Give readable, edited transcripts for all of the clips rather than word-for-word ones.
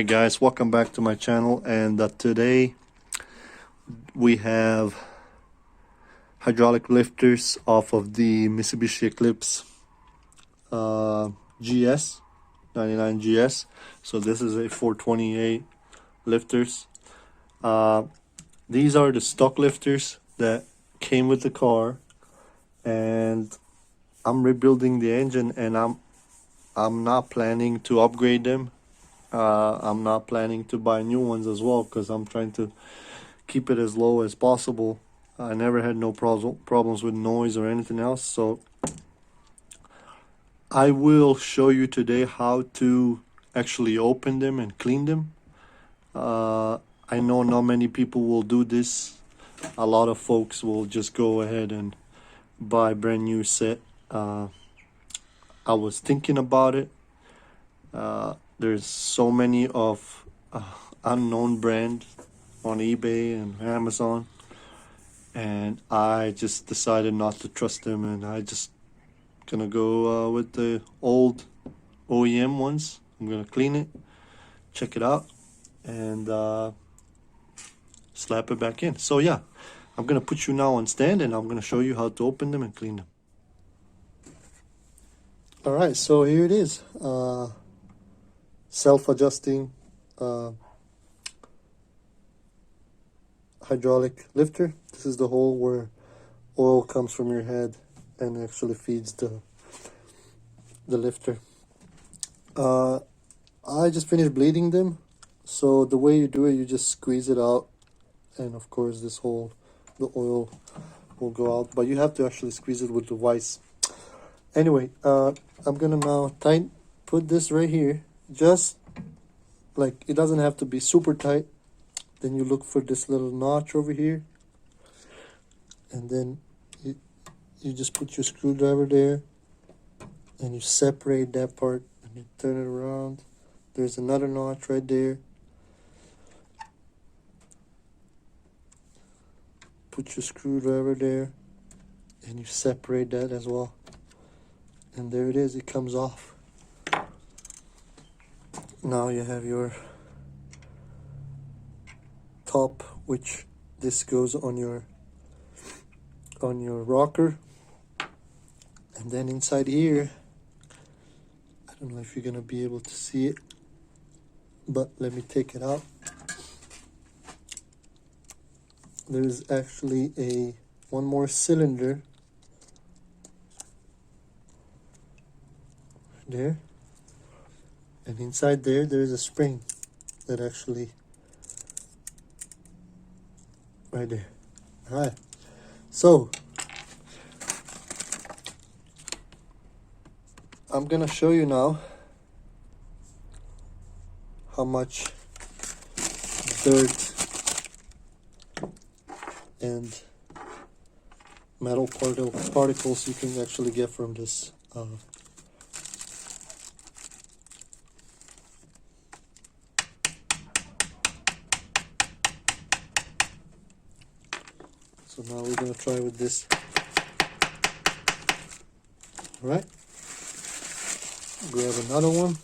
Alright guys, welcome back to my channel, and today we have hydraulic lifters off of the Mitsubishi Eclipse GS 99 GS. So this is a 428 lifters. These are the stock lifters that came with the car, and I'm rebuilding the engine, and I'm not planning to upgrade them. I'm not planning to buy new ones as well, because I'm trying to keep it as low as possible. I never had no problems with noise or anything else, so I will show you today how to actually open them and clean them. I know not many people will do this. A lot of folks will just go ahead and buy a brand new set. I was thinking about it. There's so many of unknown brand on eBay and Amazon, and I just decided not to trust them, and I just gonna go with the old OEM ones. I'm gonna clean it, check it out, and slap it back in. So yeah, I'm gonna put you now on stand, and I'm gonna show you how to open them and clean them. All right, so here it is. Self-adjusting hydraulic lifter. This is the hole where oil comes from your head and actually feeds the lifter. I just finished bleeding them, so the way you do it, you just squeeze it out, and of course this hole, the oil will go out, but you have to actually squeeze it with the vise. Anyway, I'm gonna now put this right here, just like, it doesn't have to be super tight. Then you look for this little notch over here, and then you just put your screwdriver there, and you separate that part, and you turn it around. There's another notch right there. Put your screwdriver there, and you separate that as well. And there it is, it comes off. Now you have your top, which this goes on your rocker, and then inside here, I don't know if you're gonna be able to see it, but let me take it out. There is actually one more cylinder there, and inside there is a spring that actually right there. All right, so I'm gonna show you now how much dirt and metal particles you can actually get from this. So now we're gonna try with this. All right, grab another one.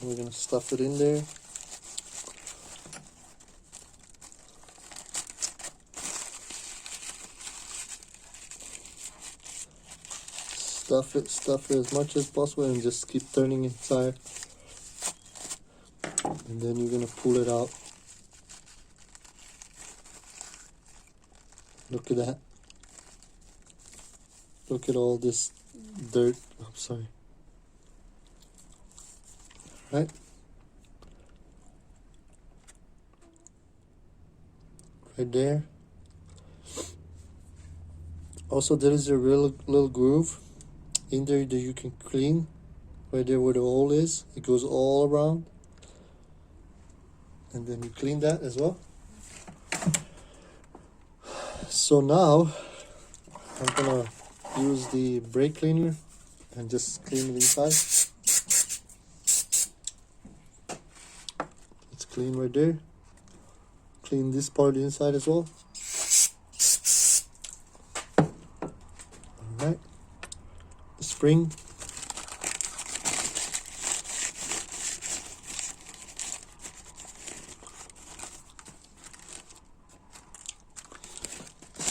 We're gonna stuff it in there. Stuff it as much as possible, and just keep turning inside. And then you're gonna pull it out. Look at that. Look at all this dirt. I'm sorry. Right? Right there. Also, there is a little groove in there that you can clean. Right there where the hole is. It goes all around. And then you clean that as well. So now I'm gonna use the brake cleaner and just clean it inside. It's clean right there. Clean this part inside as well. Alright. The spring.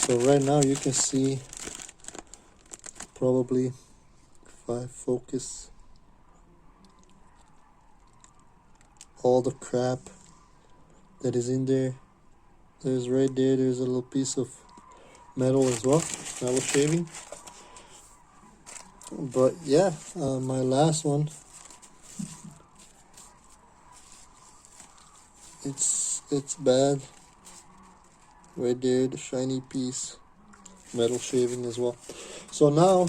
So right now you can see, probably if I focus, all the crap that is in there. There's right there, there's a little piece of metal as well, metal shaving. But yeah, my last one, it's bad. Right there, the shiny piece, metal shaving as well. So now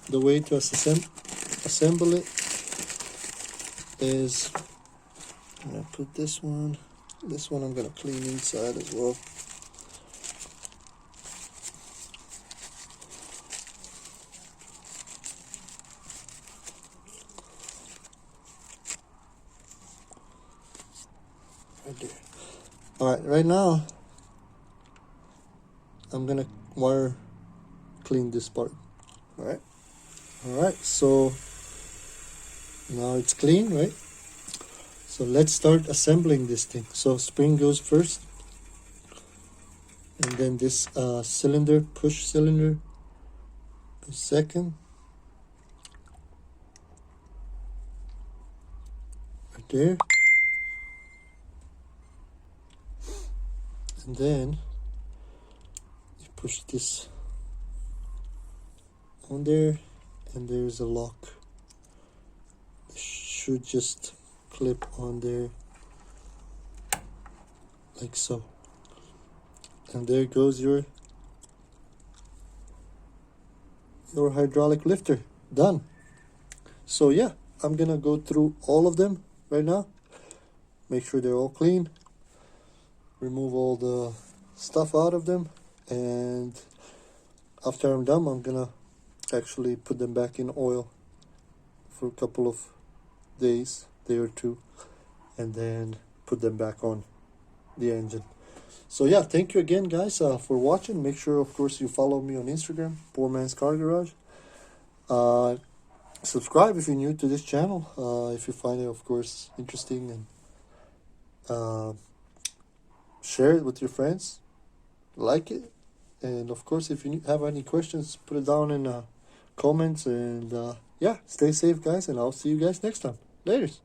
the way to assemble it is, I'm gonna put this one I'm gonna clean inside as well. Right there. Alright, right now I'm gonna wire clean this part. Alright, so now it's clean, right? So let's start assembling this thing. So spring goes first, and then this cylinder, push cylinder, goes second. Right there. And then you push this on there, and there's a lock. It should just clip on there like so. And there goes your hydraulic lifter. Done. So yeah, I'm gonna go through all of them right now. Make sure they're all clean. Remove all the stuff out of them, and after I'm done, I'm gonna actually put them back in oil for a couple of days, day or two, and then put them back on the engine. So yeah, thank you again, guys, for watching. Make sure, of course, you follow me on Instagram, Poor Man's Car Garage. Subscribe if you're new to this channel, if you find it, of course, interesting, and share it with your friends, like it, and of course, if you have any questions, put it down in comments, and yeah, stay safe, guys, and I'll see you guys next time. Laters.